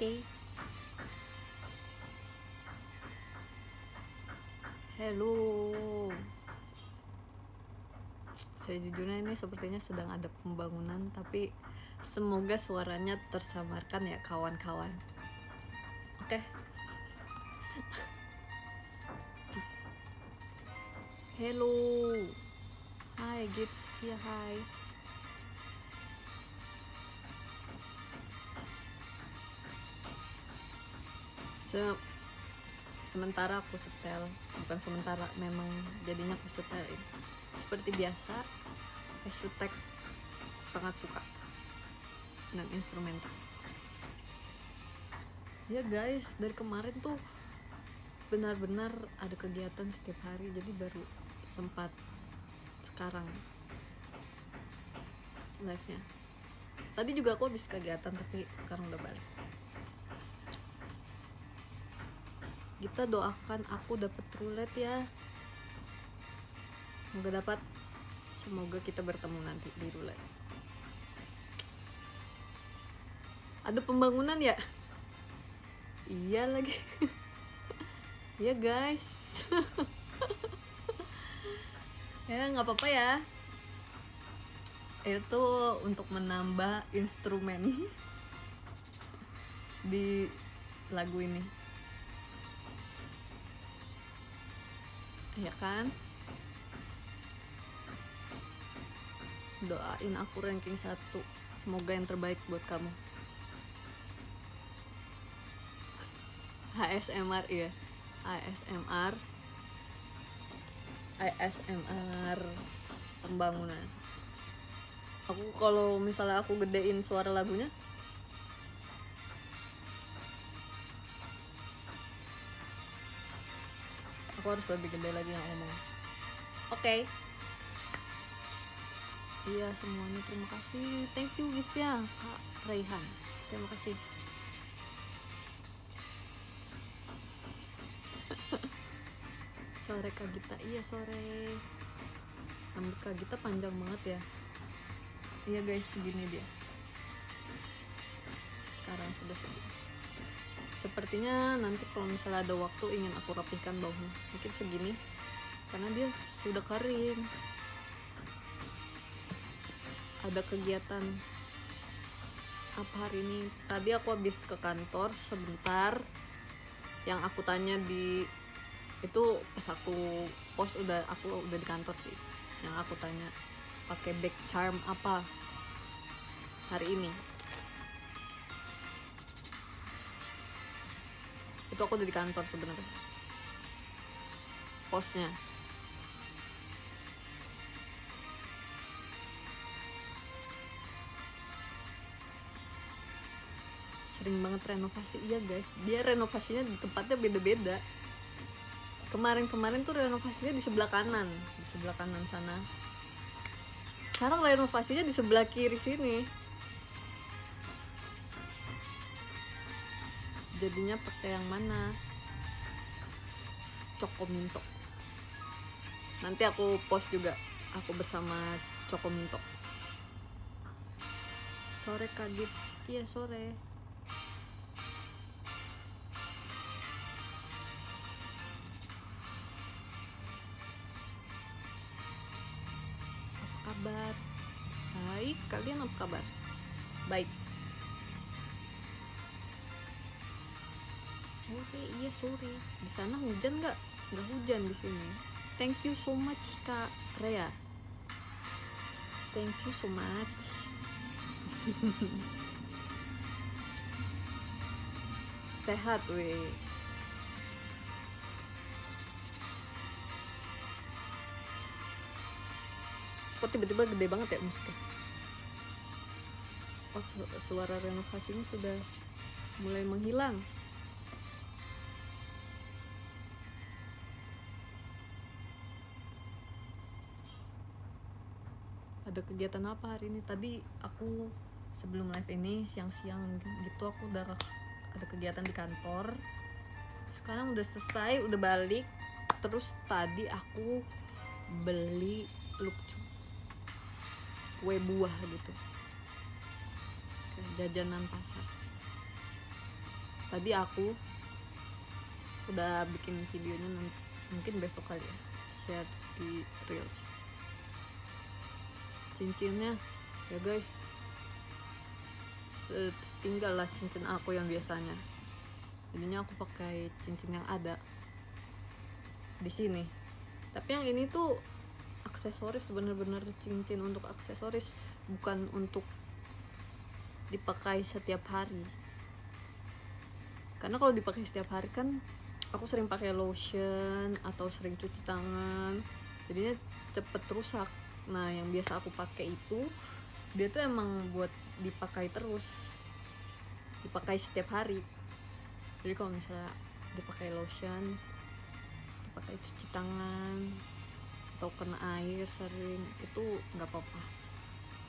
Oke. Hello. Sejujurnya ini sepertinya sedang ada pembangunan, tapi semoga suaranya tersamarkan ya kawan-kawan. Oke. Hello. Hai Gips, ya hai. Sementara aku setel, bukan sementara, memang jadinya aku setelin seperti biasa. Hashtag sangat suka dengan instrumental. Ya guys, dari kemarin tuh benar-benar ada kegiatan setiap hari, jadi baru sempat sekarang live-nya. Tadi juga aku habis kegiatan, tapi sekarang udah balik. Kita doakan aku dapat roulette ya. Semoga dapat. Semoga kita bertemu nanti di roulette. Ada pembangunan ya? Iya lagi. Iya guys. Ya nggak apa-apa ya. Itu untuk menambah instrumen di lagu ini. Ya kan? Doain aku ranking 1. Semoga yang terbaik buat kamu. ASMR ya. ASMR pembangunan. Aku kalau misalnya aku gedein suara lagunya, aku harus lebih gede lagi yang ngomong. Oke. Iya semuanya, terima kasih. Thank you guys ya Kak Raihan. Terima kasih. Sore Kak Gita, iya sore. Rambut Kak Gita panjang banget ya. Iya guys, segini dia. Sekarang sudah segini. Sepertinya nanti kalau misalnya ada waktu ingin aku rapihkan baunya, mungkin segini, karena dia sudah kering. Ada kegiatan apa hari ini? Tadi aku habis ke kantor sebentar. Yang aku tanya di itu pas aku post aku udah di kantor sih. Yang aku tanya pakai back charm apa hari ini? Itu aku udah di kantor sebenarnya. Postnya. Sering banget renovasi. Iya guys, dia renovasinya di tempatnya beda-beda. Kemarin tuh renovasinya di sebelah kanan sana. Sekarang renovasinya di sebelah kiri sini. Jadinya pakai yang mana? Cokominto. Nanti aku post juga, aku bersama Cokominto. Sore kaget, iya sore. Apa kabar? Baik, kalian apa kabar? Baik. Sore, iya sore. Di sana hujan nggak? Nggak hujan di sini. Thank you so much Kak Rea. Thank you so much. Sehat weh. Kok tiba-tiba gede banget ya musiknya? Oh, suara renovasinya sudah mulai menghilang. Ada kegiatan apa hari ini? Tadi aku sebelum live ini siang-siang gitu aku udah ada kegiatan di kantor. Sekarang udah selesai, udah balik. Terus tadi aku beli kue buah gitu, jajanan pasar. tadi aku udah bikin videonya, mungkin besok kali ya, share di reels. Cincinnya ya guys, tinggal lah cincin aku yang biasanya, jadinya aku pakai cincin yang ada di sini. Tapi yang ini tuh aksesoris, bener-bener cincin untuk aksesoris, bukan untuk dipakai setiap hari. Karena kalau dipakai setiap hari kan aku sering pakai lotion atau sering cuci tangan, jadinya cepet rusak. Nah yang biasa aku pakai itu dia tuh emang buat dipakai terus, dipakai setiap hari. Jadi kalau misalnya dipakai lotion, dipakai cuci tangan atau kena air sering, itu nggak apa-apa.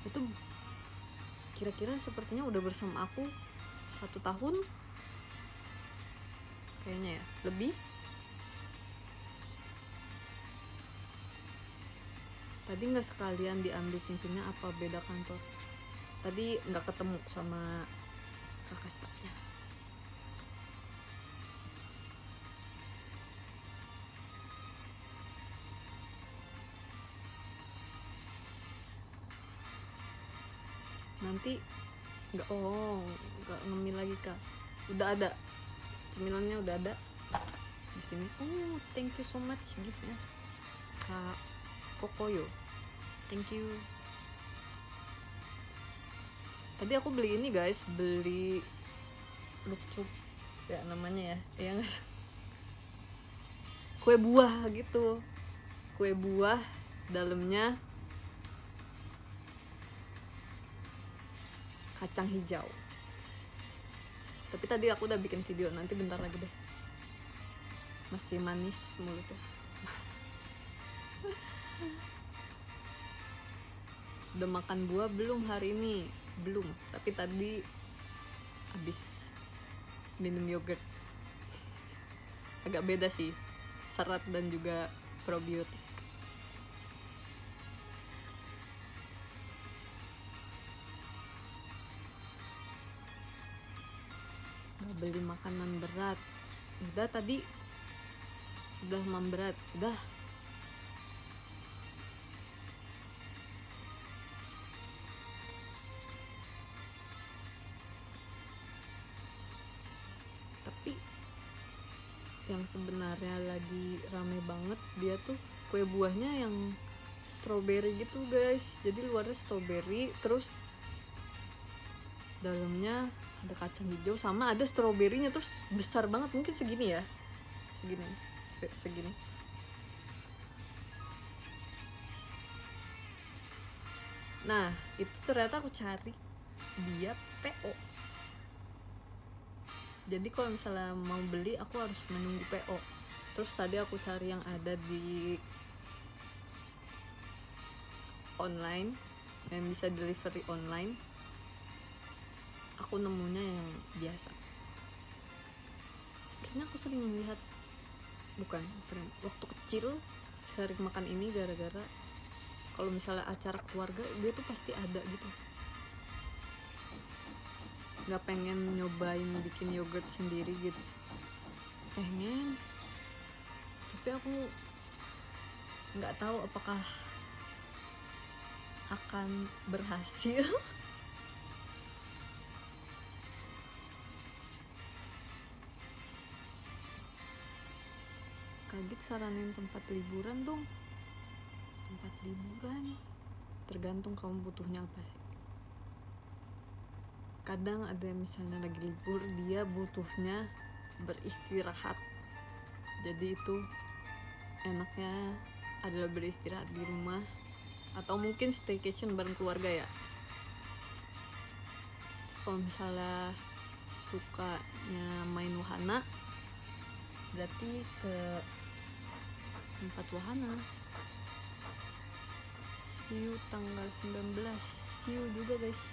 Itu kira-kira sepertinya udah bersama aku 1 tahun kayaknya ya, lebih. Tadi nggak sekalian diambil cincinnya, apa beda kantor, tadi nggak ketemu sama kakak stafnya. Nanti nggak ngemil lagi kak, udah ada cemilannya, udah ada di sini. Oh thank you so much giftnya kak Kokoyo, thank you. Tadi aku beli ini guys, beli lucu ya namanya ya, yang kue buah gitu, kue buah dalamnya kacang hijau. Tapi tadi aku udah bikin video, nanti bentar lagi deh, masih manis mulutnya. Udah makan buah belum hari ini? Belum, tapi tadi habis minum yogurt. Agak beda sih, serat dan juga probiotik. Udah beli makanan berat, udah tadi sudah memberat, sudah. Tapi yang sebenarnya lagi rame banget dia tuh kue buahnya yang strawberry gitu guys. Jadi luarnya strawberry, terus dalamnya ada kacang hijau sama ada stroberinya, terus besar banget, mungkin segini ya, segini. Nah itu ternyata aku cari dia PO, jadi kalau misalnya mau beli aku harus menunggu PO. Terus tadi aku cari yang ada di online, yang bisa delivery online, aku nemunya yang biasa. Sebenarnya aku sering melihat, waktu kecil sering makan ini gara-gara kalau misalnya acara keluarga dia tuh pasti ada gitu. Nggak pengen nyobain bikin yogurt sendiri gitu, pengen, tapi aku nggak tahu apakah akan berhasil. Kaget saranin tempat liburan dong. Tempat liburan tergantung kamu butuhnya apa sih. Kadang ada yang misalnya lagi libur dia butuhnya beristirahat, jadi itu enaknya adalah beristirahat di rumah atau mungkin staycation bareng keluarga ya. Kalau misalnya sukanya main wahana, berarti ke tempat wahana. See you tanggal 19, see you juga guys.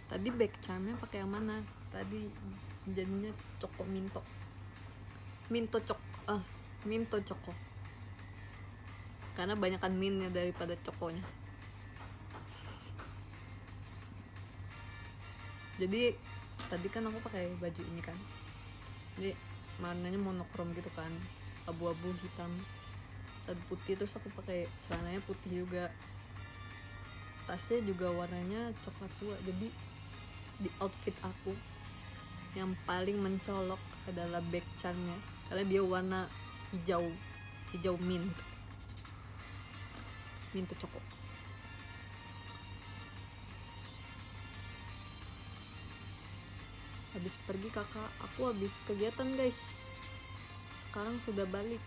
Tadi back charmnya pakai yang mana? Tadi jadinya Choco Minto Choco. karena banyakan mintnya daripada cokonya. Jadi tadi kan aku pakai baju ini kan, jadi warnanya monokrom gitu kan, abu-abu hitam satu putih, terus aku pakai celananya putih juga, tasnya juga warnanya coklat tua. Jadi di outfit aku yang paling mencolok adalah bag charmnya, karena dia warna hijau mint cokok. Habis pergi kakak aku, habis kegiatan guys, sekarang sudah balik.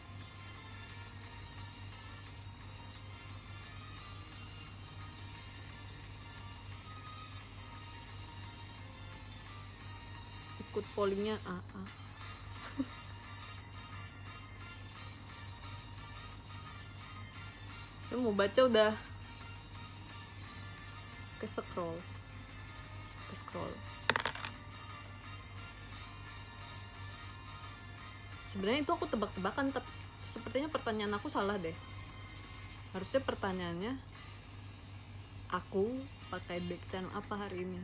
Ikut pollingnya AA. Ya, mau baca udah ke scroll. Sebenarnya itu aku tebak-tebakan, tapi sepertinya pertanyaan aku salah deh. Harusnya pertanyaannya aku pakai bag charm apa hari ini.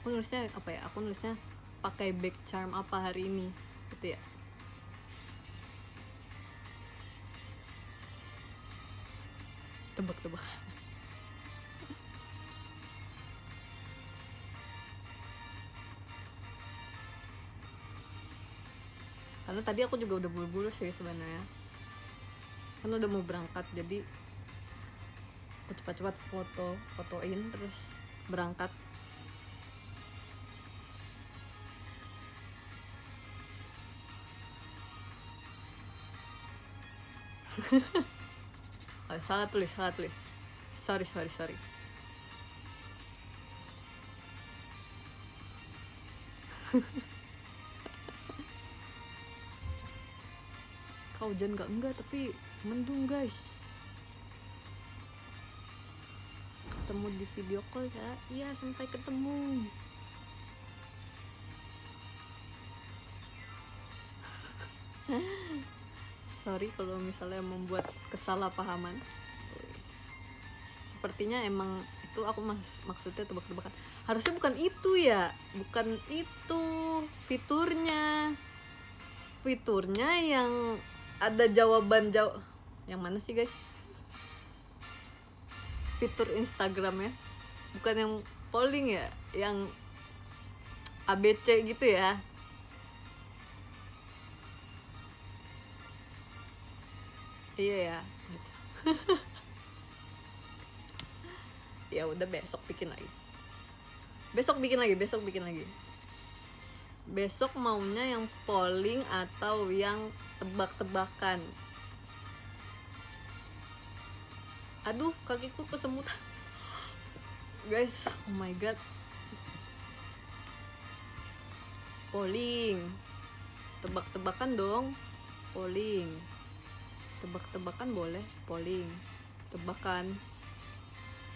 Aku nulisnya apa ya? Aku nulisnya pakai bag charm apa hari ini, gitu ya. Tebak-tebakan. Karena tadi aku juga udah buru-buru sih sebenarnya, kan udah mau berangkat, jadi aku cepat-cepat fotoin terus berangkat. Oh, salah tulis. Sorry. Kau hujan enggak, tapi mendung guys. Ketemu di video call ya? Iya, sampai ketemu. Sorry kalau misalnya membuat kesalahpahaman. Sepertinya emang itu aku maksudnya tebak-tebakan. Harusnya bukan itu ya, bukan itu fiturnya yang ada jawaban yang mana sih guys? Fitur Instagram ya, bukan yang polling ya, yang ABC gitu ya. Iya ya. Ya udah, besok bikin lagi. Besok maunya yang polling atau yang tebak-tebakan. Aduh, kakiku kesemutan. Guys, oh my god. Polling. Tebak-tebakan dong. Polling. Tebak-tebakan boleh, polling. Tebakan.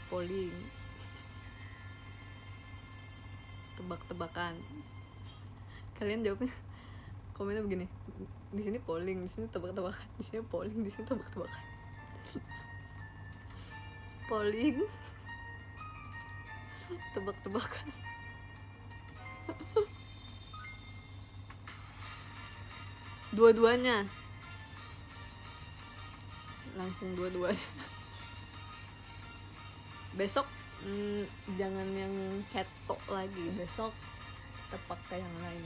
Polling. Tebak-tebakan. Kalian jawabnya komennya begini, di sini polling, di sini tebak-tebakan, di sini polling, di sini tebak-tebakan. Polling, tebak-tebakan. Dua-duanya, langsung dua-duanya. Besok jangan yang ketok lagi, besok kita pakai yang lain.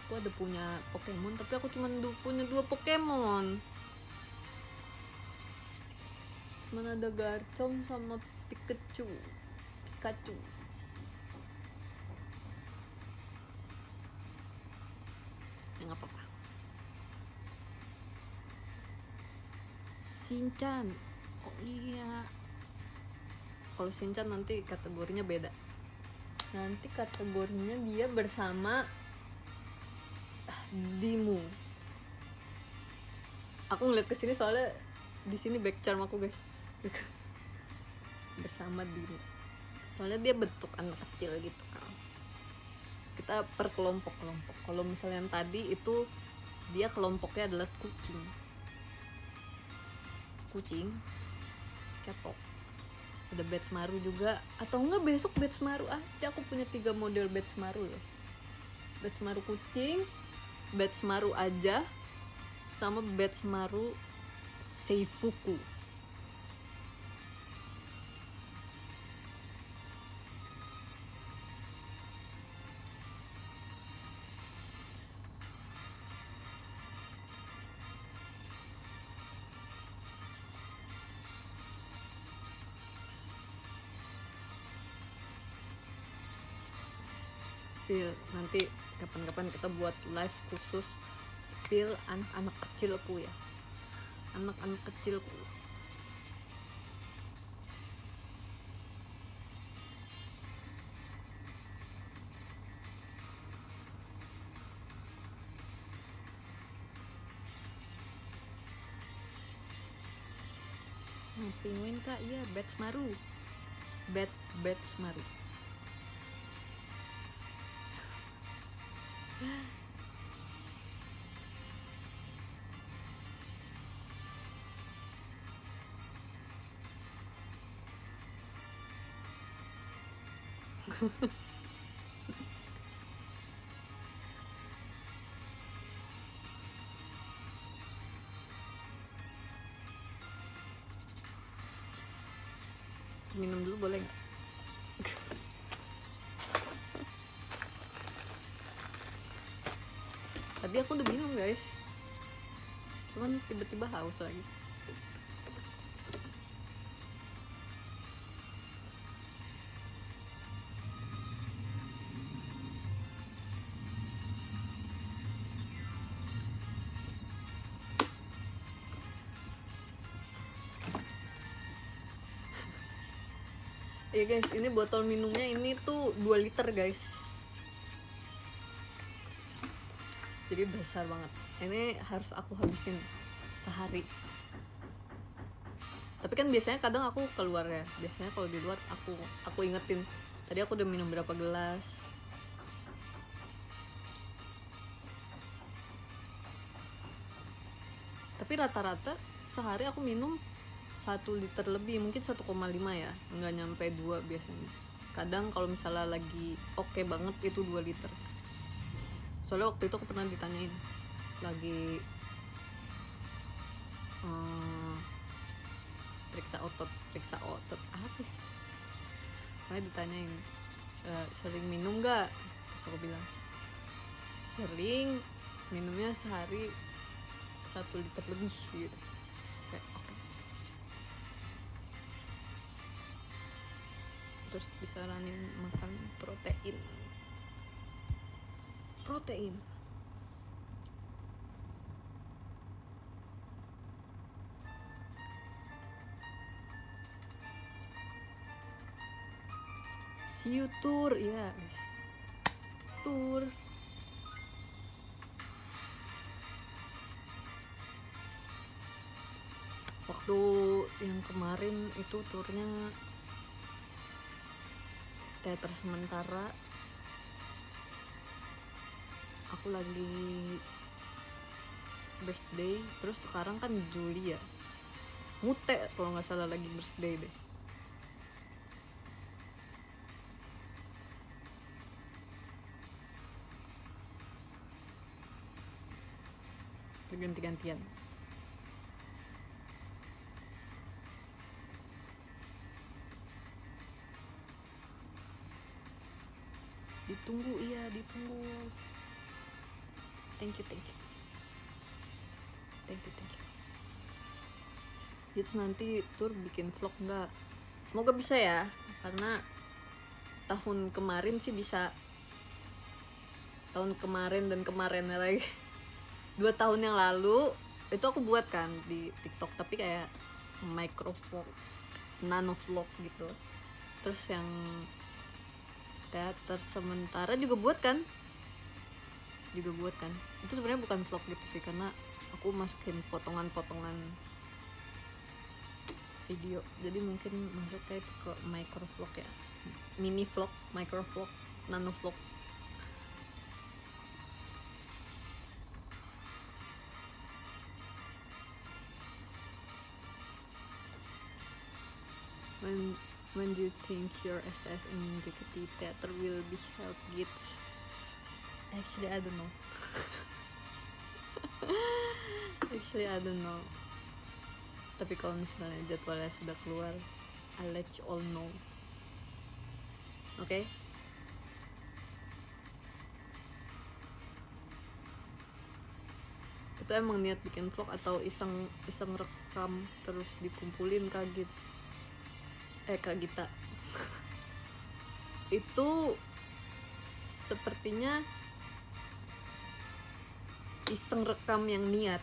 Aku ada punya Pokemon, tapi aku cuma punya 2 Pokemon. Cuman ada Garchomp sama Pikachu. Ya nggak apa-apa. Shinchan, oh iya. Kalau Shinchan nanti kategorinya beda. Nanti kategorinya dia bersama Dimu. Aku ngeliat kesini soalnya di sini back charm aku guys. Bersama Dimu. Soalnya dia bentuk anak kecil gitu kan. Kita per kelompok-kelompok. Kalau misalnya yang tadi itu dia kelompoknya adalah kucing kucing ketok. Ada Betsmaru juga, atau enggak besok Betsmaru aja. Aku punya 3 model Betsmaru loh. Betsmaru kucing, Betsmaru aja, sama Betsmaru Seifuku. Spill, nanti kapan-kapan kita buat live khusus spill anak-anak kecilku ya, anak-anak kecilku. Penguin kak, iya Betsmaru, Betsmaru. Minum dulu boleh nggak? Tadi aku udah minum guys, cuman tiba-tiba haus lagi. Ya guys, ini botol minumnya ini tuh 2 liter guys, jadi besar banget. Ini harus aku habisin sehari. Tapi kan biasanya kadang aku keluar ya, biasanya kalau di luar aku ingetin tadi aku udah minum berapa gelas. Tapi rata-rata sehari aku minum 1 liter lebih, mungkin 1,5 ya, nggak nyampe 2 biasanya. Kadang kalau misalnya lagi oke banget itu 2 liter. Soalnya waktu itu aku pernah ditanyain lagi periksa otot apa ya? Makanya ditanyain sering minum nggak? Terus aku bilang sering, minumnya sehari 1 liter lebih gitu. Kayak oke. Terus disaranin makan protein. See you tour, ya guys. Tour. Waktu yang kemarin itu turnya teater sementara. Aku lagi birthday, terus sekarang kan Juli ya, Mute kalau nggak salah lagi birthday deh. Ganti-gantian. Ditunggu, iya ditunggu. Thank you. Jadi nanti tur bikin vlog nggak? Semoga bisa ya, karena tahun kemarin sih bisa. Tahun kemarin dan kemarinnya lagi 2 tahun yang lalu itu aku buat kan di TikTok, tapi kayak micro vlog, nano vlog gitu. Terus yang teater sementara juga buat kan, itu sebenarnya bukan vlog gitu sih, karena aku masukin potongan-potongan video, jadi mungkin masuknya itu ke micro vlog ya, mini vlog, micro vlog, nano vlog. when do you think your STS in JKT Theater will be held, Gits? Actually, I don't know. Actually, I don't know. Tapi kalau misalnya jadwalnya sudah keluar, I'll let you all know. Oke? Itu emang niat bikin vlog atau iseng rekam terus dikumpulin Kak Gits? Kak Gita. Itu sepertinya iseng rekam yang niat.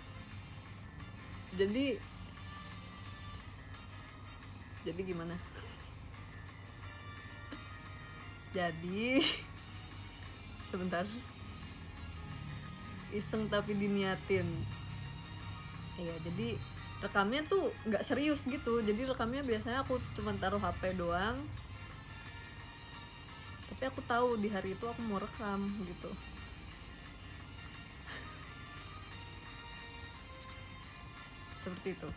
Jadi gimana? Jadi sebentar, iseng tapi diniatin. Iya, jadi rekamnya tuh nggak serius gitu. Jadi rekamnya biasanya aku cuma taruh HP doang, tapi aku tahu di hari itu aku mau rekam gitu. Seperti itu.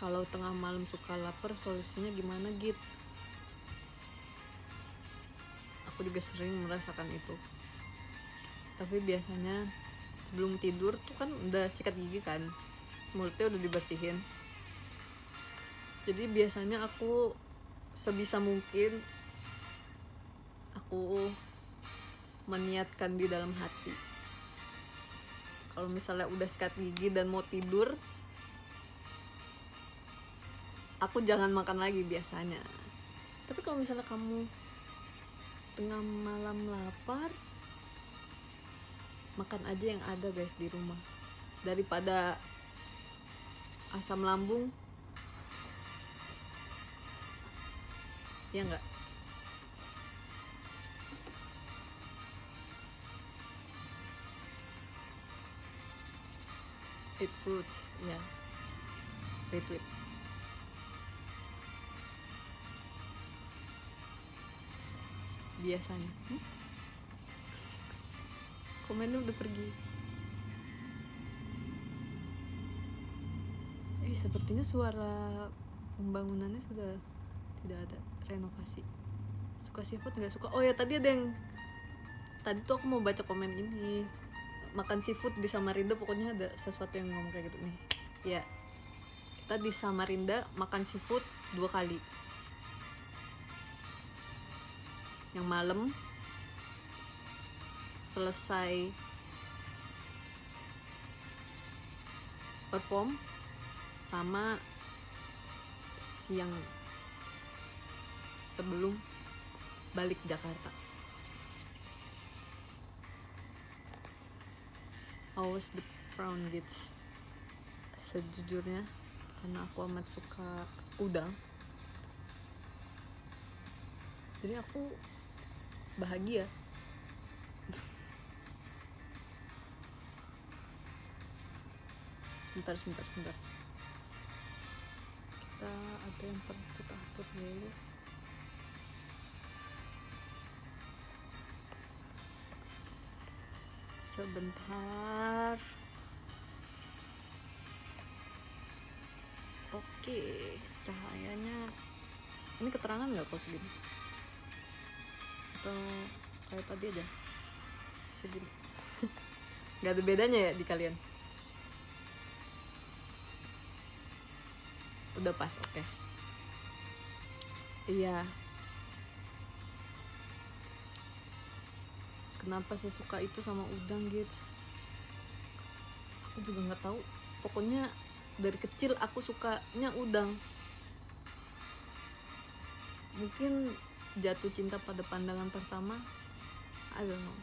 Kalau tengah malam suka lapar, solusinya gimana, Git? Aku juga sering merasakan itu. Tapi biasanya sebelum tidur tuh kan udah sikat gigi kan, mulutnya udah dibersihin. Jadi biasanya aku sebisa mungkin aku meniatkan di dalam hati, kalau misalnya udah sikat gigi dan mau tidur, aku jangan makan lagi biasanya. Tapi kalau misalnya kamu tengah malam lapar, makan aja yang ada guys di rumah, daripada asam lambung. Ya enggak? Eat fruits, ya. Wait. Biasanya. Komennya udah pergi. Sepertinya suara pembangunannya sudah tidak ada. Renovasi. Suka seafood nggak suka? Oh ya, tadi tuh aku mau baca komen ini. Makan seafood di Samarinda, pokoknya ada sesuatu yang ngomong kayak gitu nih. Ya, kita di Samarinda makan seafood 2 kali. Yang malam selesai perform, sama siang sebelum balik Jakarta. Always the brown Gits. Sejujurnya karena aku amat suka udang, jadi aku bahagia. Sebentar. Kita ada yang perlu kita atur dulu. Sebentar. Oke, cahayanya ini keterangan nggak kok segini? Atau kayak tadi aja segini? Nggak ada bedanya ya di kalian? Udah pas, oke. Iya. Kenapa saya suka itu sama udang gitu? Aku juga nggak tahu. Pokoknya dari kecil aku sukanya udang. Mungkin jatuh cinta pada pandangan pertama, I don't know.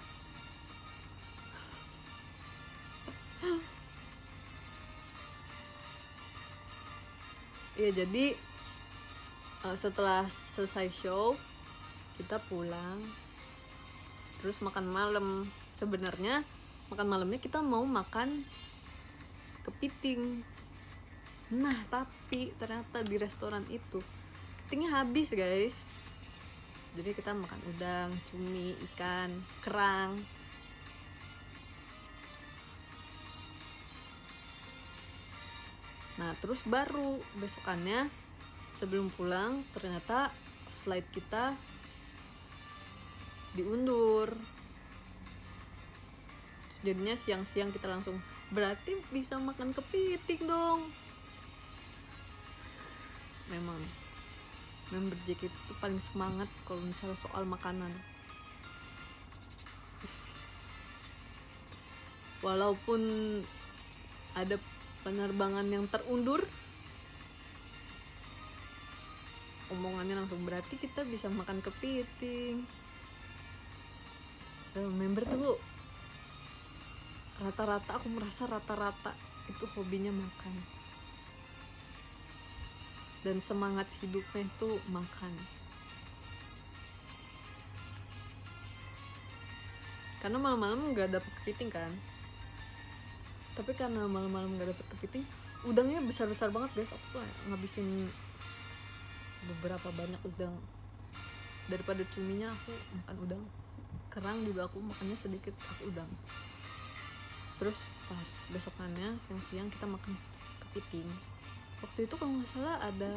Ya, jadi setelah selesai show kita pulang, terus makan malam. Sebenarnya makan malamnya kita mau makan kepiting. Nah, tapi ternyata di restoran itu kepitingnya habis guys. Jadi kita makan udang, cumi, ikan, kerang. Nah terus baru besokannya sebelum pulang ternyata flight kita diundur. Jadinya siang-siang kita langsung, berarti bisa makan kepiting dong. Memang member JKT itu paling semangat kalau misalnya soal makanan. Walaupun ada penerbangan yang terundur, omongannya langsung, berarti kita bisa makan kepiting. Member tuh rata-rata, aku merasa rata-rata itu hobinya makan, dan semangat hidupnya itu makan. Karena malam-malam nggak dapet kepiting kan, tapi karena malam-malam nggak dapet kepiting, udangnya besar-besar banget guys. Aku ngabisin beberapa banyak udang. Daripada cuminya aku makan udang. Kerang juga aku makannya sedikit, aku udang. Terus pas besokannya siang-siang kita makan kepiting. Waktu itu kalau nggak salah ada,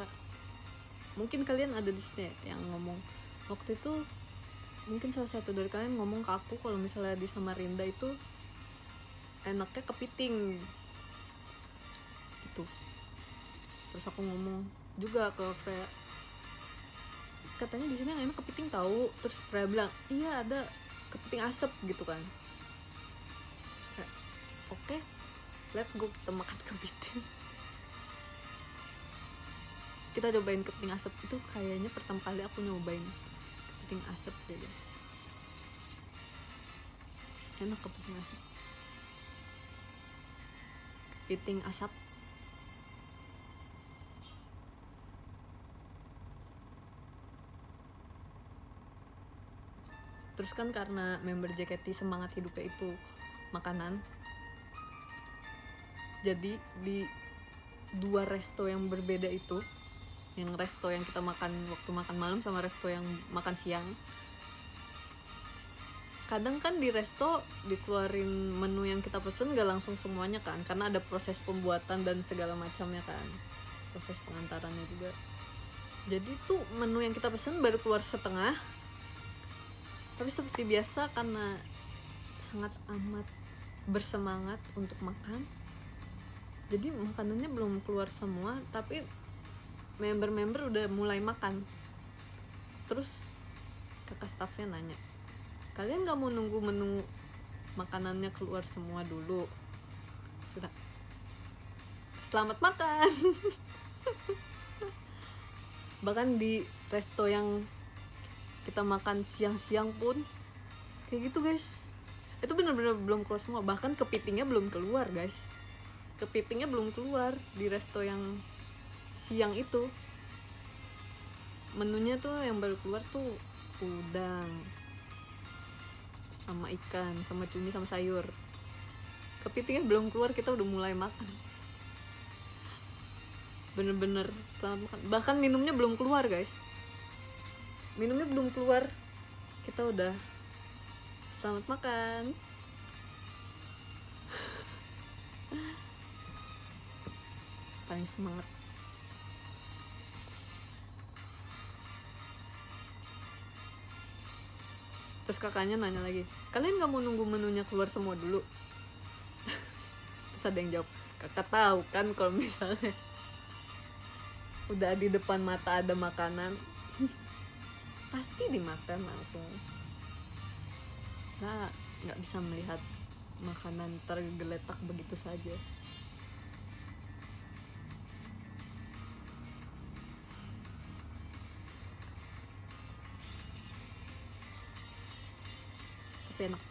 mungkin kalian ada di sini yang ngomong waktu itu, mungkin salah satu dari kalian ngomong ke aku kalau misalnya di Samarinda itu enaknya kepiting gitu. Terus aku ngomong juga ke Freya, katanya di sini yang enak kepiting tahu. Terus Freya bilang iya ada kepiting asap gitu kan. Oke, let's go, kita makan kepiting. Kita cobain kepiting asap. Itu kayaknya pertama kali aku nyobain kepiting asap deh guys. Enak kepiting asap. Kepiting asap. Terus kan karena member JKT semangat hidupnya itu makanan, jadi di dua resto yang berbeda itu, yang resto yang kita makan waktu makan malam sama resto yang makan siang, kadang kan di resto dikeluarin menu yang kita pesen gak langsung semuanya kan, karena ada proses pembuatan dan segala macamnya kan, proses pengantarannya juga. Jadi tuh menu yang kita pesen baru keluar setengah, tapi seperti biasa karena sangat amat bersemangat untuk makan, jadi makanannya belum keluar semua, tapi member-member udah mulai makan. Terus kakak staffnya nanya, kalian gak mau nunggu menu makanannya keluar semua dulu? Sudah, selamat makan. Bahkan di resto yang kita makan siang-siang pun kayak gitu guys, itu bener-bener belum keluar semua. Bahkan kepitingnya belum keluar guys, kepitingnya belum keluar di resto yang siang itu. Menunya tuh yang baru keluar tuh udang sama ikan sama cumi sama sayur. Kepitingnya belum keluar, kita udah mulai makan. Bener-bener selamat makan. Bahkan minumnya belum keluar guys, minumnya belum keluar, kita udah selamat makan. Paling semangat. Terus kakaknya nanya lagi, kalian gak mau nunggu menunya keluar semua dulu? Terus ada yang jawab, kakak tahu kan kalau misalnya udah di depan mata ada makanan pasti dimakan langsung. Nah, nggak bisa melihat makanan tergeletak begitu saja. Tapi enak.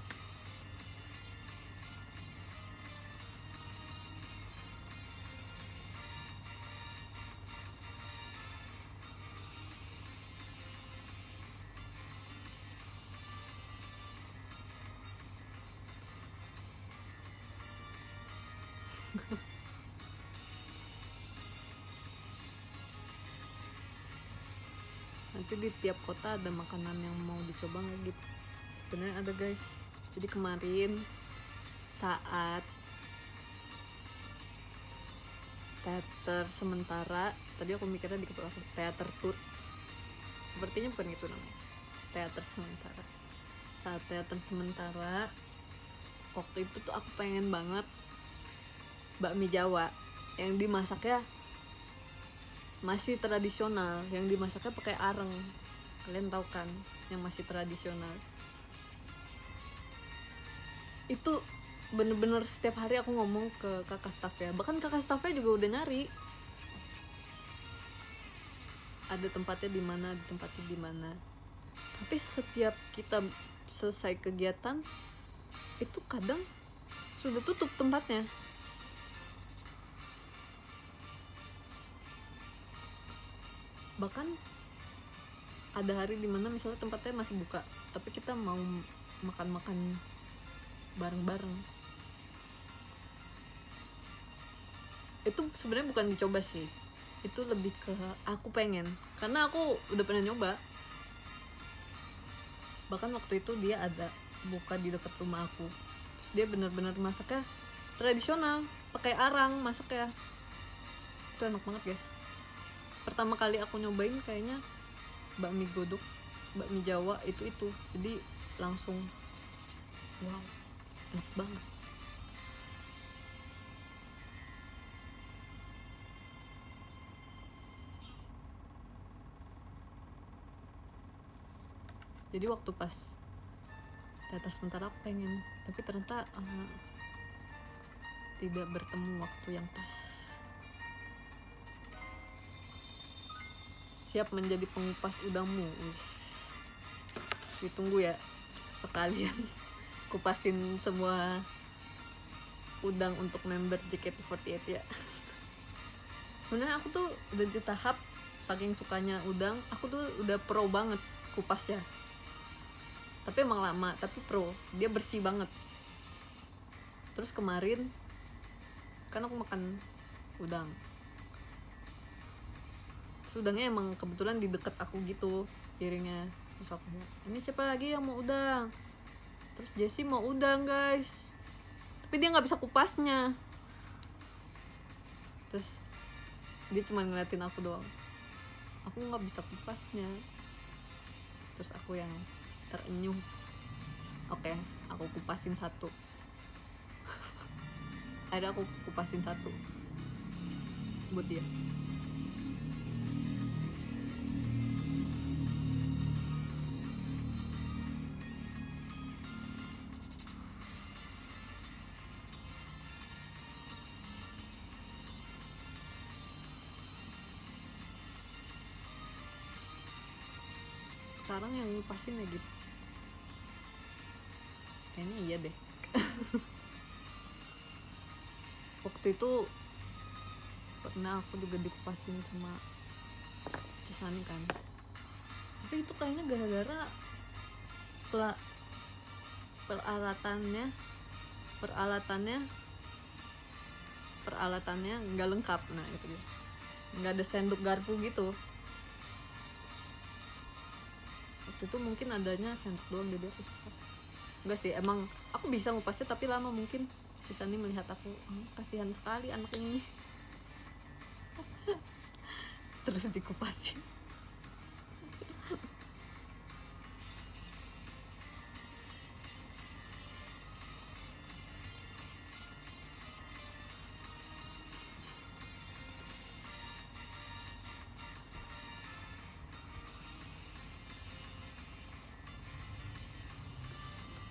Nanti di tiap kota ada makanan yang mau dicoba nggak gitu. Sebenarnya ada guys. Jadi kemarin saat teater sementara, tadi aku mikirnya di kepala aku teater tour, sepertinya bukan itu namanya, teater sementara. Saat teater sementara waktu itu tuh aku pengen banget bakmi Jawa yang dimasaknya masih tradisional, yang dimasaknya pakai areng. Kalian tahu kan yang masih tradisional itu. Bener-bener setiap hari aku ngomong ke kakak staffnya, bahkan kakak staffnya juga udah nyari ada tempatnya di mana, ada tempatnya di mana. Tapi setiap kita selesai kegiatan itu kadang sudah tutup tempatnya. Bahkan ada hari dimana misalnya tempatnya masih buka, tapi kita mau makan-makan bareng-bareng. Itu sebenarnya bukan dicoba sih, itu lebih ke aku pengen, karena aku udah pernah nyoba. Bahkan waktu itu dia ada buka di dekat rumah aku. Terus dia benar-benar masaknya tradisional, pakai arang masaknya. Itu enak banget guys. Pertama kali aku nyobain kayaknya bakmi godok, bakmi Jawa itu. Jadi langsung wow, enak banget. Jadi waktu pas teater sementara aku pengen, tapi ternyata tidak bertemu waktu yang pas. Siap menjadi pengupas udangmu. Ditunggu ya, sekalian kupasin semua udang untuk member JKT48 ya. Sebenarnya aku tuh udah di tahap saking sukanya udang, aku tuh udah pro banget kupasnya. Tapi emang lama, tapi pro, dia bersih banget. Terus kemarin kan aku makan udang, udangnya emang kebetulan di deket aku gitu piringnya. Terus aku bilang, ini siapa lagi yang mau udang? Terus Jessie mau udang guys, tapi dia nggak bisa kupasnya. Terus dia cuma ngeliatin aku doang, aku nggak bisa kupasnya. Terus aku yang terenyuh, oke, aku kupasin satu. Ada aku kupasin satu buat dia. Sekarang yang ngupasin ya gitu, kayaknya iya deh. Waktu itu pernah aku juga dikupasin sama Cisani kan, tapi itu kayaknya gara-gara peralatannya nggak lengkap. Nah itu dia, nggak ada sendok garpu gitu. Waktu itu mungkin adanya sendok doang, jadi aku susah. Enggak sih, emang aku bisa ngupasnya tapi lama. Mungkin Cisani melihat aku, kasihan sekali anak ini. Terus dikupasin.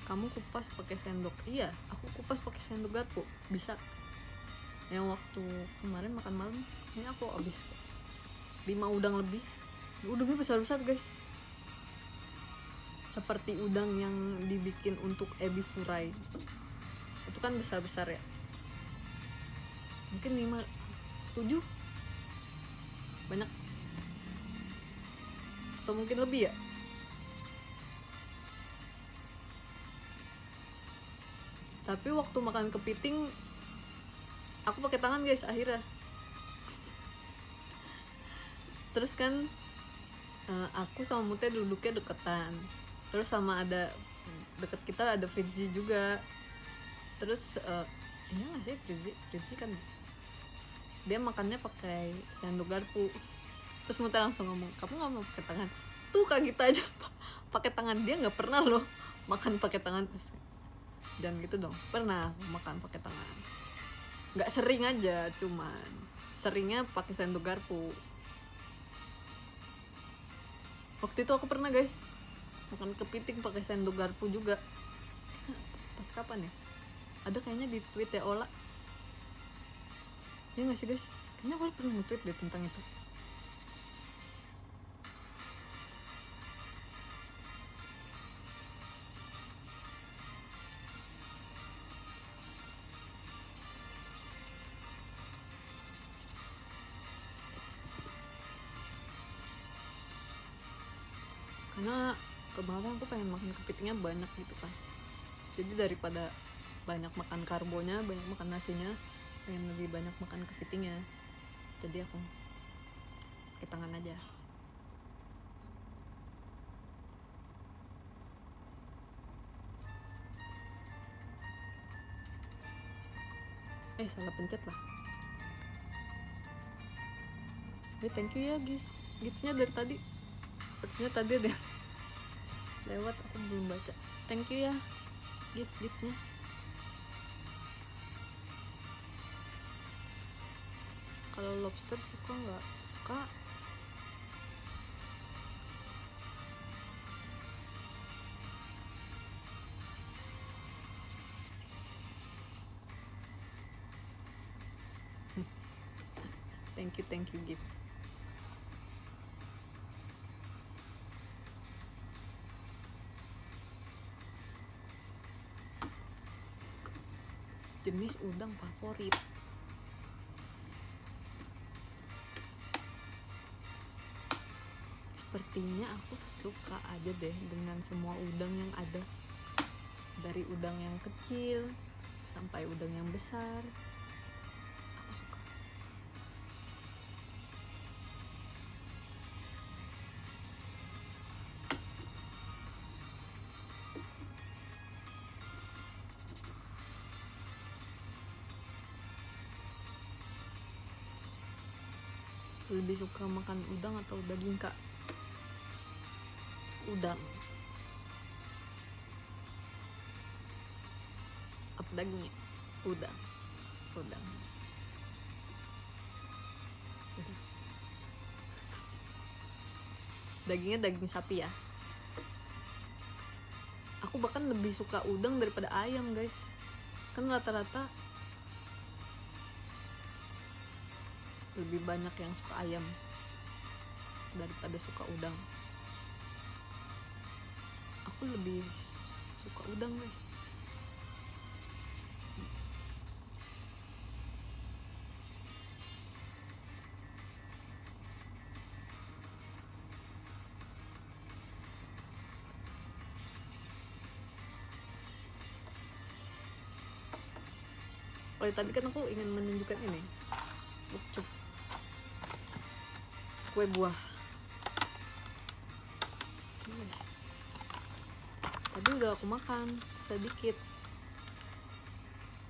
Kamu kupas pakai sendok? Iya, aku kupas pakai sendok garpu, bisa. Yang waktu kemarin makan malam ini aku habis 5 udang lebih. Udangnya besar-besar guys, seperti udang yang dibikin untuk ebi furai. Itu kan besar-besar ya, mungkin 5-7, banyak, atau mungkin lebih ya. Tapi waktu makan kepiting aku pakai tangan guys akhirnya. Terus kan aku sama Mute duduknya deketan, terus sama ada deket kita ada Fritzi juga, terus iya nggak sih Fritzi kan dia makannya pakai sendok garpu, terus Mute langsung ngomong, kamu nggak mau pakai tangan? Tuh Kak Gita aja pakai tangan, dia nggak pernah loh makan pakai tangan. Terus dan gitu dong, pernah makan pakai tangan, nggak sering aja, cuman seringnya pakai sendok garpu. Waktu itu aku pernah guys makan kepiting pakai sendok garpu juga. Pas kapan ya, ada kayaknya di tweet ya Ola, ya nggak sih guys, kayaknya aku pernah nge-tweet deh tentang itu. Karena kemarin aku pengen makan kepitingnya banyak gitu kan, jadi daripada banyak makan karbonya, banyak makan nasinya, pengen lebih banyak makan kepitingnya, jadi aku pakai tangan aja. Salah pencet lah. Thank you ya giftnya dari tadi, sepertinya tadi ada yang lewat aku belum baca. Thank you ya giftnya. Kalau lobster suka nggak? Suka. Thank you gift. Jenis udang favorit, sepertinya aku suka aja deh dengan semua udang yang ada, dari udang yang kecil sampai udang yang besar. Lebih suka makan udang atau daging Kak? Udang. Apa dagingnya? Udang. Dagingnya daging sapi ya. Aku bahkan lebih suka udang daripada ayam guys, kan rata-rata lebih banyak yang suka ayam daripada suka udang. Aku lebih suka udang guys. Tadi kan aku ingin menunjukkan ini Ucup, kue buah. Tadi udah aku makan sedikit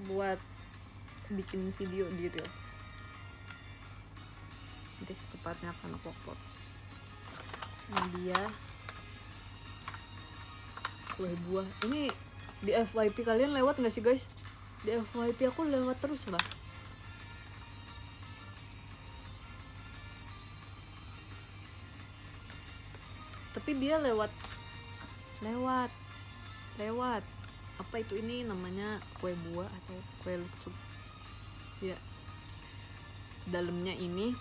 buat bikin video gitu. Nanti secepatnya akan aku upload. Ini dia kue buah. Ini di FYP kalian lewat nggak sih guys? Di FYP aku lewat terus lah. Tapi dia lewat apa itu, ini namanya kue buah atau kue lucu ya. Dalamnya ini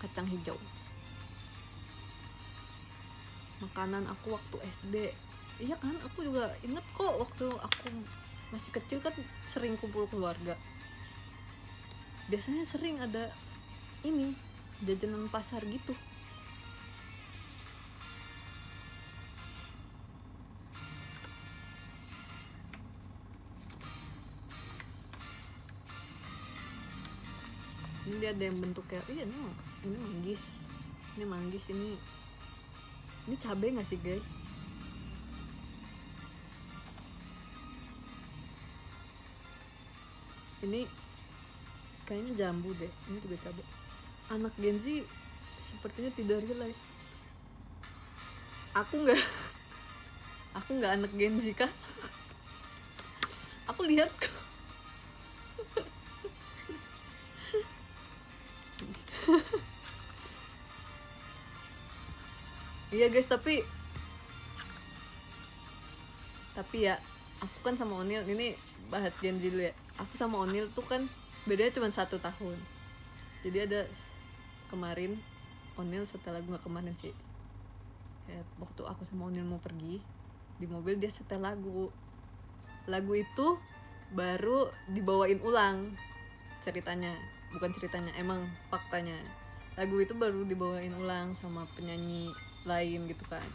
kacang hijau. Makanan aku waktu SD. Iya kan, aku juga inget kok waktu aku masih kecil kan sering kumpul keluarga. Biasanya sering ada ini jajanan pasar gitu. Ini dia ada yang bentuknya, ini manggis, ini Ini cabai nggak sih guys? Ini kayaknya jambu deh. Ini juga cabai. Anak Gen Z sepertinya tidak relate. Aku nggak anak Gen Z kah? Aku lihat kok. Iya guys, tapi ya aku kan sama Onil, ini bahas Gen Z dulu ya. Aku sama Onil tuh kan bedanya cuma 1 tahun. Jadi ada kemarin Onil setel lagu, nggak kemarin sih, kayak waktu aku sama Onil mau pergi di mobil, dia setel lagu itu baru dibawain ulang ceritanya, bukan ceritanya, emang faktanya. Lagu itu baru dibawain ulang sama penyanyi lain gitu kan.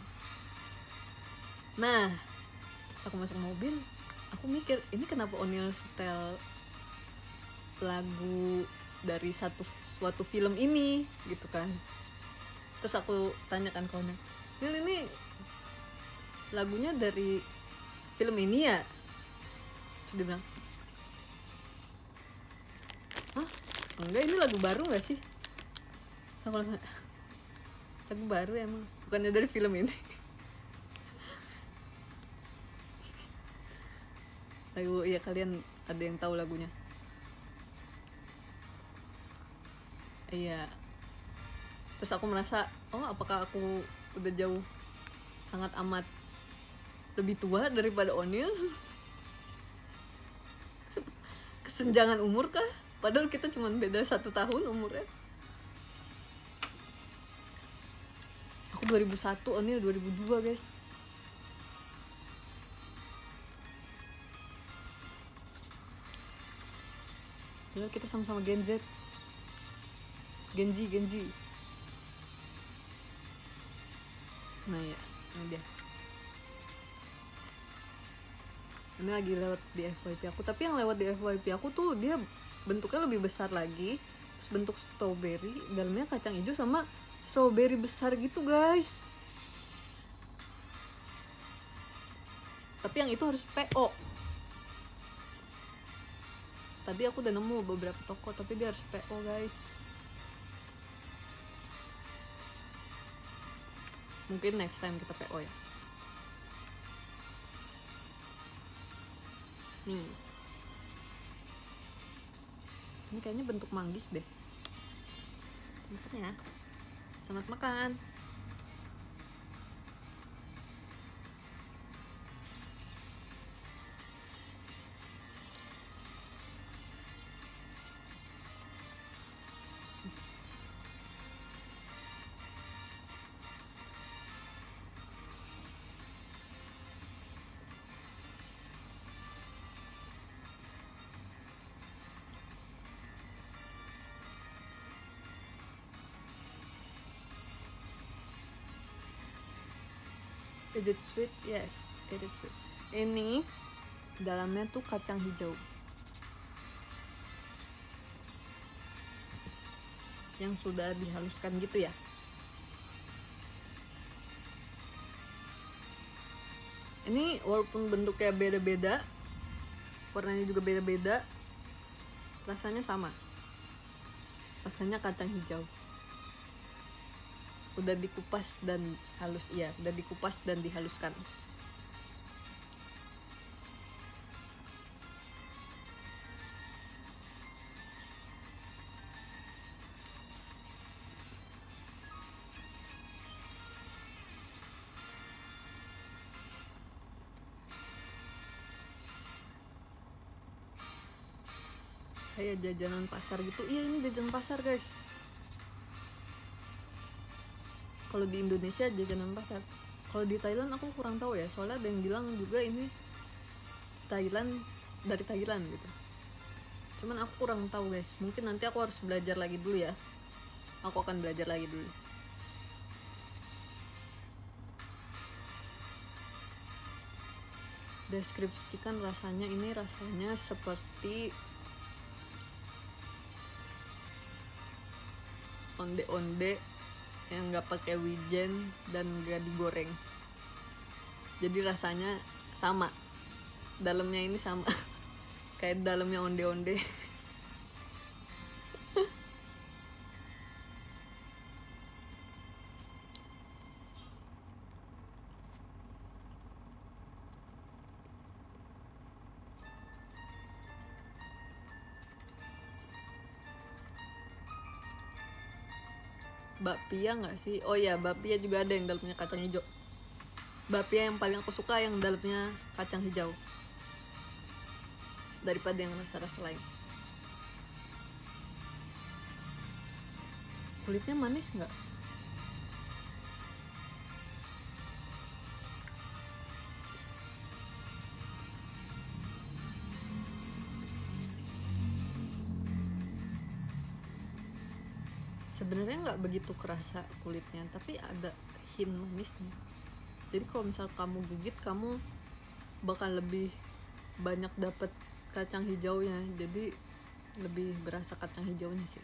Nah, aku masuk mobil, aku mikir ini kenapa Onil setel lagu dari suatu film ini gitu kan. Terus aku tanyakan ke Onil, Nil, ini lagunya dari film ini ya? Terus dia bilang, hah? Enggak, ini lagu baru gak sih? Aku bilang, lagu baru emang, bukannya dari film ini. Lagu, iya, kalian ada yang tahu lagunya? Iya. Terus aku merasa, oh apakah aku udah jauh sangat amat lebih tua daripada Onil? Kesenjangan umur kah? Padahal kita cuma beda 1 tahun umurnya. Aku 2001, Onil 2002 guys. Padahal kita sama-sama Gen Z. Gen Z. Nah ya, ini dia. Ini lagi lewat di FYP aku, tapi yang lewat di FYP aku tuh dia bentuknya lebih besar lagi, terus bentuk strawberry, dalamnya kacang hijau sama strawberry besar gitu guys. Tapi yang itu harus PO. Tadi aku udah nemu beberapa toko, tapi dia harus PO guys. Mungkin next time kita PO ya. Nih, ini kayaknya bentuk manggis deh. Bentuknya, selamat makan. Is it sweet? Yes, it is sweet. Ini dalamnya tuh kacang hijau yang sudah dihaluskan gitu ya. Ini walaupun bentuknya beda-beda, warnanya juga beda-beda, rasanya sama. Rasanya kacang hijau. Udah dikupas dan halus, iya, udah dikupas dan dihaluskan. Kayak jajanan pasar gitu. Iya, ini jajanan pasar guys. Kalau di Indonesia jajanan pasar. Kalau di Thailand aku kurang tahu ya, soalnya ada yang bilang juga ini Thailand, dari Thailand gitu. Cuman aku kurang tahu guys. Mungkin nanti aku harus belajar lagi dulu ya. Aku akan belajar lagi dulu. Deskripsikan rasanya. Ini rasanya seperti onde-onde yang nggak pakai wijen dan nggak digoreng. Jadi rasanya sama, dalamnya ini sama kayak dalamnya onde-onde. Bakpia nggak sih? Oh ya, bakpia juga ada yang dalamnya kacang hijau. Bakpia yang paling aku suka yang dalamnya kacang hijau daripada yang rasa-rasa lain. Kulitnya manis nggak? Sebenarnya nggak begitu kerasa kulitnya, tapi ada hint manisnya. Jadi kalau misal kamu gigit, kamu bakal lebih banyak dapet kacang hijaunya, jadi lebih berasa kacang hijaunya sih.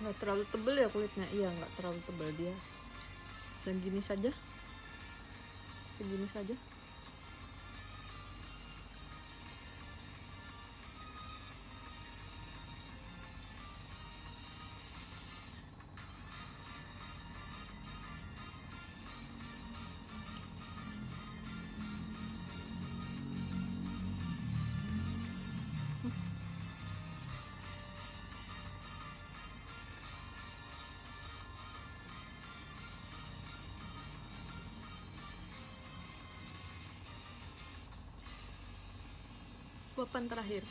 Nggak terlalu tebel ya kulitnya. Iya, nggak terlalu tebel, dia segini saja, segini saja. Suapan terakhir.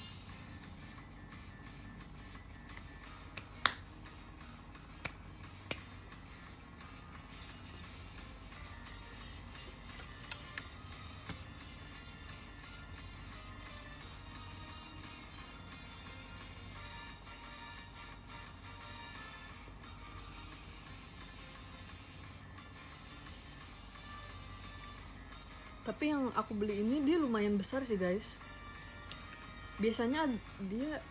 Tapi yang aku beli ini dia lumayan besar sih guys. Biasanya dia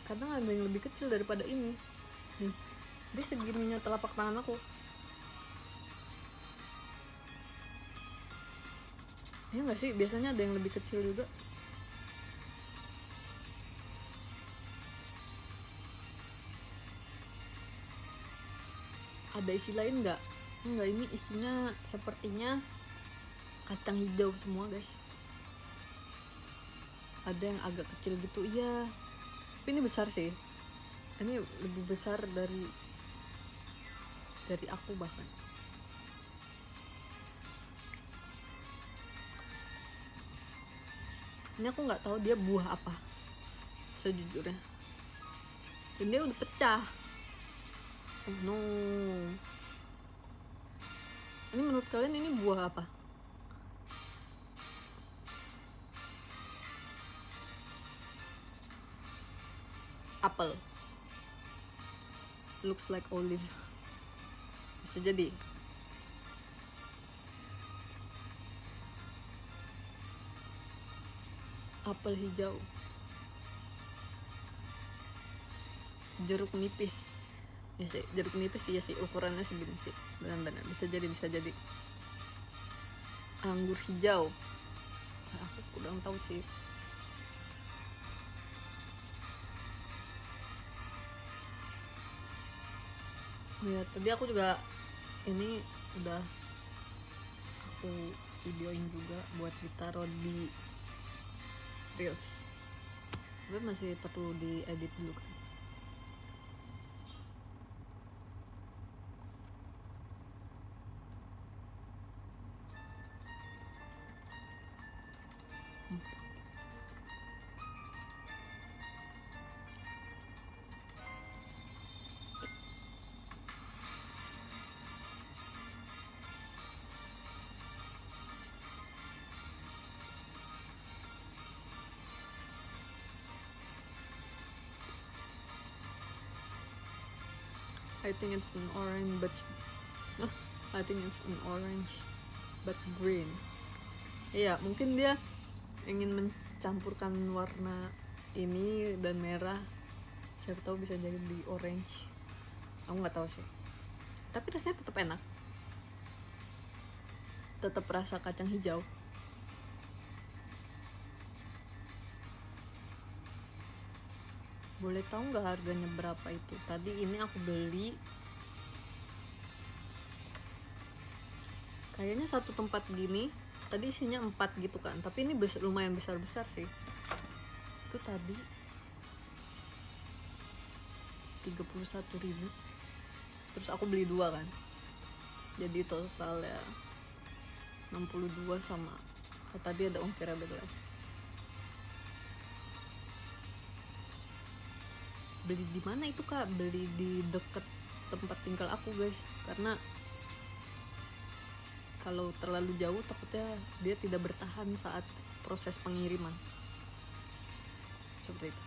kadang ada yang lebih kecil daripada ini. Nih, dia segininya telapak tangan aku. Ya nggak sih, biasanya ada yang lebih kecil juga. Ada isi lain nggak? Enggak, ini isinya sepertinya kacang hijau semua guys. Ada yang agak kecil gitu, iya. Tapi ini besar sih. Ini lebih besar dari aku bahkan. Ini aku nggak tahu dia buah apa sejujurnya. Ini dia udah pecah. Oh no. Ini menurut kalian ini buah apa? Apel. Looks like olive. Bisa jadi. Apel hijau. Jeruk nipis. Ya sih, jeruk nipis iya sih, ukurannya segini sih. Benar-benar bisa jadi. Anggur hijau. Nah, aku kurang tahu sih. Ya, tadi aku juga ini udah aku videoin juga buat ditaruh di reels. Tapi masih perlu diedit dulu kan. I think it's an orange but I think it's an orange but green. Iya, mungkin dia ingin mencampurkan warna ini dan merah, siapa tahu bisa jadi orange. Aku nggak tahu sih, tapi rasanya tetap enak, tetap rasa kacang hijau. Boleh tahu nggak harganya berapa itu? Tadi ini aku beli kayaknya satu tempat gini, tadi isinya 4 gitu kan, tapi ini lumayan besar-besar sih. Itu tadi 31.000, terus aku beli 2 kan, jadi total ya 62 sama tadi ada ongkirnya beda lagi. Beli di mana itu kak? Beli di deket tempat tinggal aku guys, karena kalau terlalu jauh takutnya dia tidak bertahan saat proses pengiriman. Seperti itu.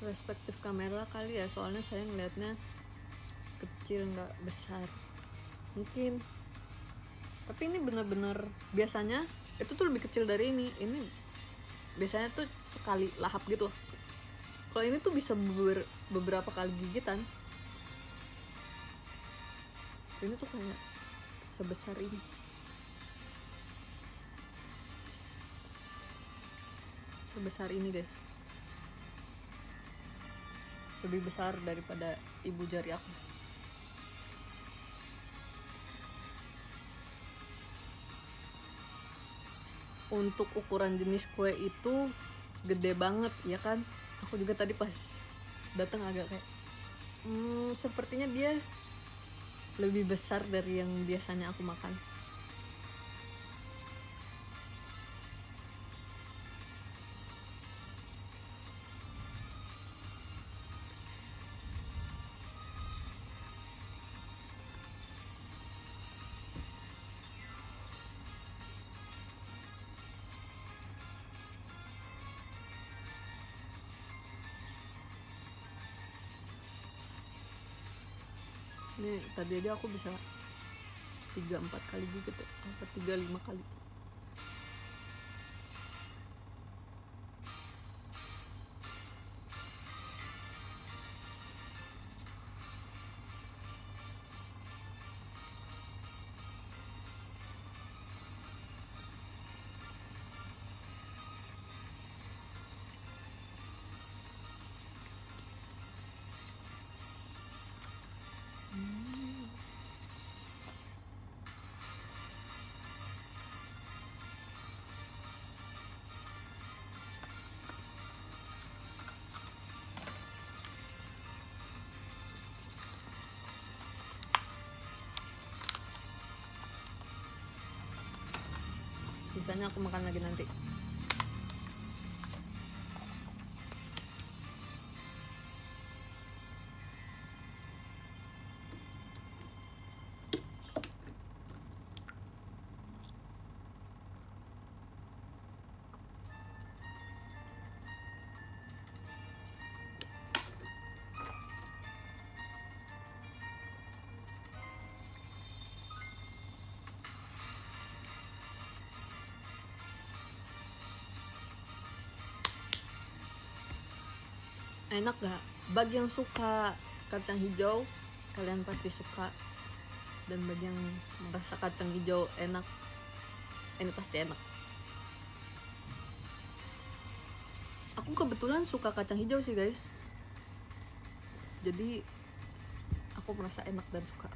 Perspektif kamera kali ya, soalnya saya ngeliatnya kecil nggak besar mungkin, tapi ini bener-bener biasanya itu tuh lebih kecil dari ini biasanya tuh sekali lahap gitu. Kalau ini tuh bisa beberapa kali gigitan. Ini tuh kayak sebesar ini, guys, lebih besar daripada ibu jari aku. Untuk ukuran jenis kue itu gede banget ya kan. Aku juga tadi pas datang agak kayak sepertinya dia lebih besar dari yang biasanya aku makan. Ini tadi aja aku bisa 3-4 kali gigit ya, atau 3-5 kali. Sisanya aku makan lagi nanti. Enak gak? Bagi yang suka kacang hijau, kalian pasti suka. Dan bagi yang merasa kacang hijau enak, ini pasti enak. Aku kebetulan suka kacang hijau sih guys, jadi aku merasa enak dan suka.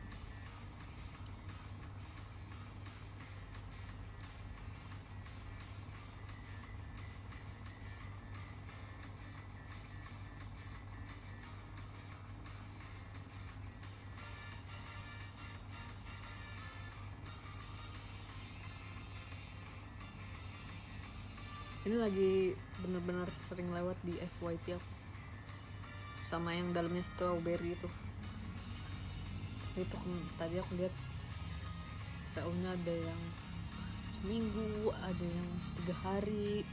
Ini lagi bener-bener sering lewat di FYP aku, sama yang dalamnya strawberry itu tadi aku lihat PO nya ada yang seminggu, ada yang 3 hari.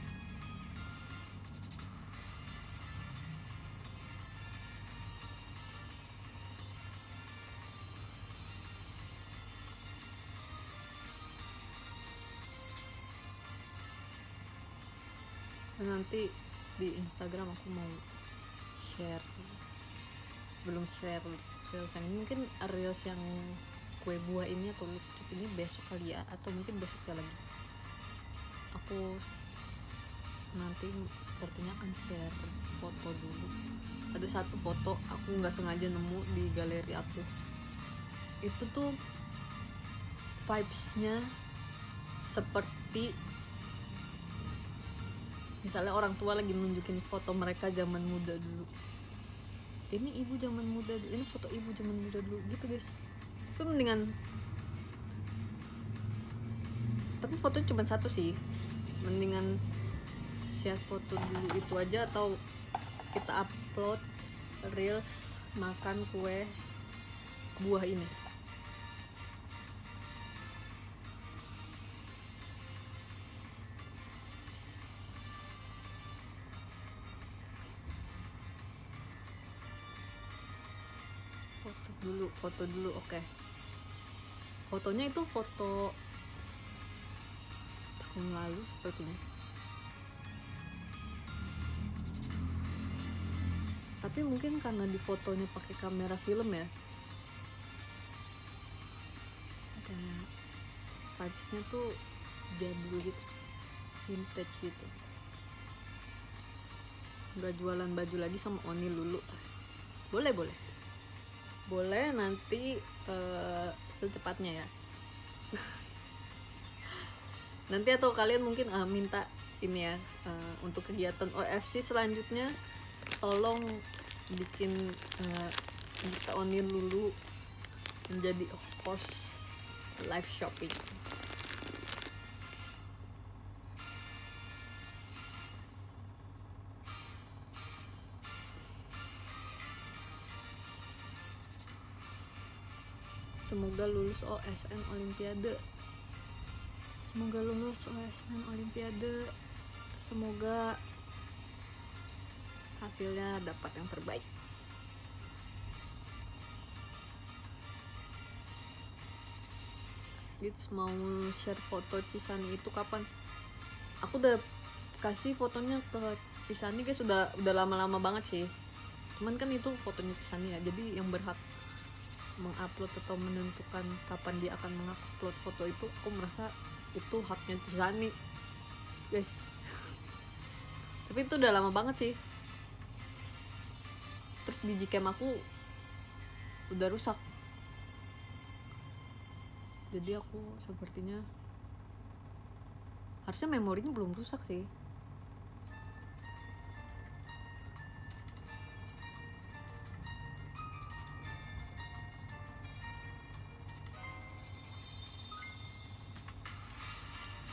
Dan nanti di Instagram aku mau share, sebelum share reels yang mungkin reels yang kue buah ini atau lucu ini besok kali ya, atau mungkin besoknya lagi. Aku nanti sepertinya akan share foto dulu. Ada satu foto aku nggak sengaja nemu di galeri aku, itu tuh vibes-nya seperti misalnya orang tua lagi nunjukin foto mereka zaman muda dulu. Ini ibu zaman muda dulu, ini foto ibu zaman muda dulu gitu guys. Itu mendingan, tapi fotonya cuma satu sih, mendingan share foto dulu itu aja, atau kita upload reels makan kue buah ini. Foto dulu oke. Fotonya itu foto tahun lalu sepertinya, tapi mungkin karena di fotonya pakai kamera film ya, makanya vibes-nya tuh jadul gitu, vintage gitu. Nggak jualan baju lagi sama Oni Lulu. Boleh nanti secepatnya ya. Nanti atau kalian mungkin minta ini ya, untuk kegiatan OFC selanjutnya tolong bikin kita Oni Lulu menjadi host live shopping. Semoga lulus OSN Olimpiade. Semoga hasilnya dapat yang terbaik. Gids mau share foto Cisani itu kapan? Aku udah kasih fotonya ke Cisani guys, udah lama-lama banget sih. Cuman kan itu fotonya Cisani ya, jadi yang berhak mengupload atau menentukan kapan dia akan mengupload foto itu, aku merasa itu haknya Cisani guys. Tapi itu udah lama banget sih. Terus di Gcam aku udah rusak, jadi aku sepertinya harusnya memorinya belum rusak sih.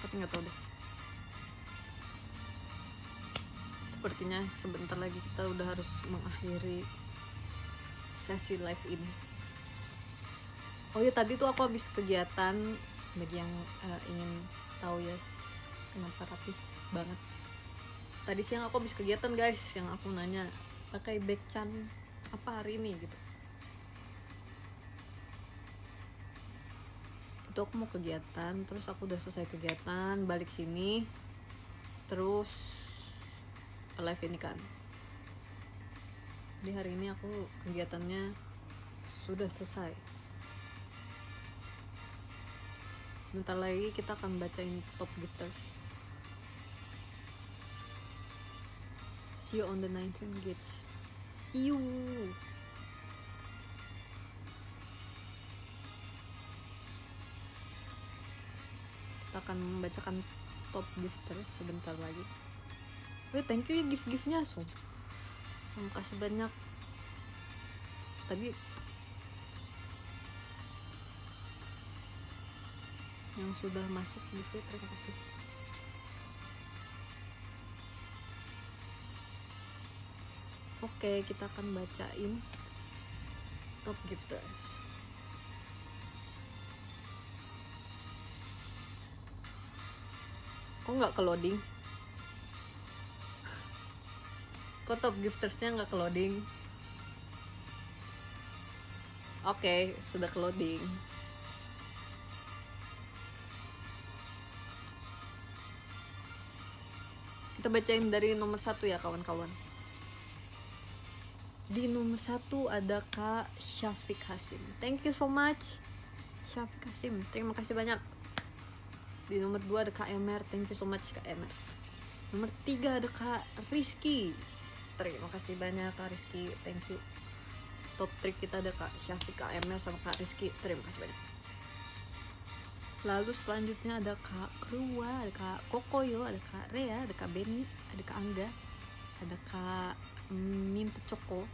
Tapi nggak tahu deh. Sepertinya sebentar lagi kita udah harus mengakhiri sesi live ini. Oh ya, tadi tuh aku habis kegiatan, bagi yang ingin tahu ya kenapa rapi banget. Tadi siang aku habis kegiatan guys, yang aku nanya pakai backchan apa hari ini gitu. Itu aku mau kegiatan, terus aku udah selesai kegiatan, balik sini, terus live ini kan. Di hari ini aku kegiatannya sudah selesai. Sebentar lagi kita akan bacain top gifters. See you on the 19th gigs. See you. Kita akan membacakan top gifters sebentar lagi. Thank you ya gift-giftnya, so terima kasih banyak. Tadi yang sudah masuk gift, terima kasih. Oke, kita akan bacain top gifters. Kok nggak ke loading? Kok top giftersnya nggak ke loading? Oke, sudah ke loading. Kita bacain dari nomor 1 ya kawan-kawan. Di nomor 1 ada Kak Syafiq Hasim. Thank you so much Syafiq Hasim, terima kasih banyak. Di nomor 2 ada Kak Emer. Thank you so much Kak Emer. Nomor 3 ada Kak Rizky. Terima kasih banyak Kak Rizky, thank you. Top 3 kita ada Kak Syafiq, Kak Emer, sama Kak Rizky. Terima kasih banyak. Lalu selanjutnya ada Kak Krua, ada Kak Kokoyo, ada Kak Rea, ada Kak Beni, ada Kak Angga, ada Kak Mint Choco.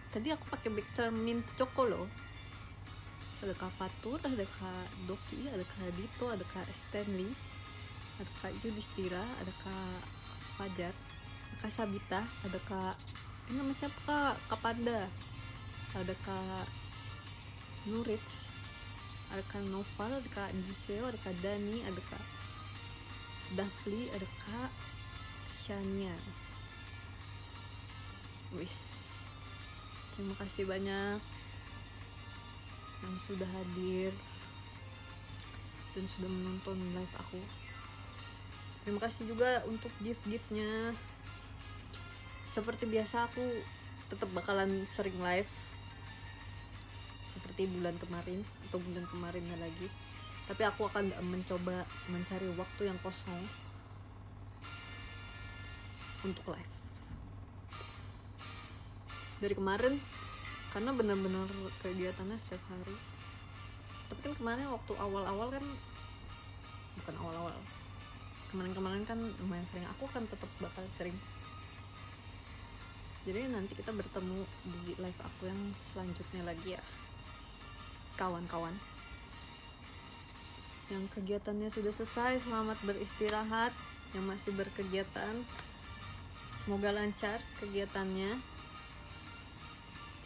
Tadi aku pakai Victor Mint Choco loh. Ada Kak Fatur, ada Kak Doki, ada Kak Dito, ada Kak Stanley, ada Kak Yudhistira, ada Kak Fajar, ada Kak Sabita, ada Kak ini nama siapa Kak? Kak Panda, ada Kak Nurits, ada Kak Noval, ada Kak Juseo, ada Kak Dani, ada Kak Dafli, ada Kak Shania. Wis, terima kasih banyak yang sudah hadir dan sudah menonton live aku. Terima kasih juga untuk gift-giftnya. Seperti biasa aku tetap bakalan sering live seperti bulan kemarin atau bulan kemarinnya lagi, tapi aku akan mencoba mencari waktu yang kosong untuk live dari kemarin, karena benar-benar kegiatannya setiap hari. Tapi kan kemarin waktu awal-awal kan, bukan awal-awal, kemarin-kemarin kan lumayan sering. Aku akan tetap bakal sering. Jadi nanti kita bertemu di live aku yang selanjutnya lagi ya kawan-kawan. Yang kegiatannya sudah selesai, selamat beristirahat. Yang masih berkegiatan, semoga lancar kegiatannya.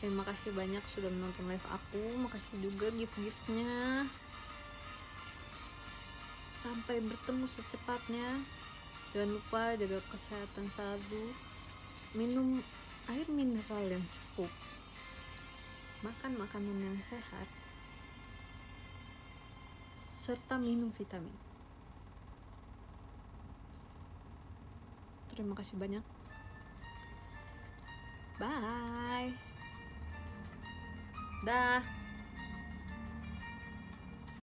Terima kasih banyak sudah menonton live aku. Makasih juga gift-giftnya. Sampai bertemu secepatnya. Jangan lupa jaga kesehatan selalu. Minum air mineral yang cukup. Makan makanan yang sehat. Serta minum vitamin. Terima kasih banyak. Bye. Dah.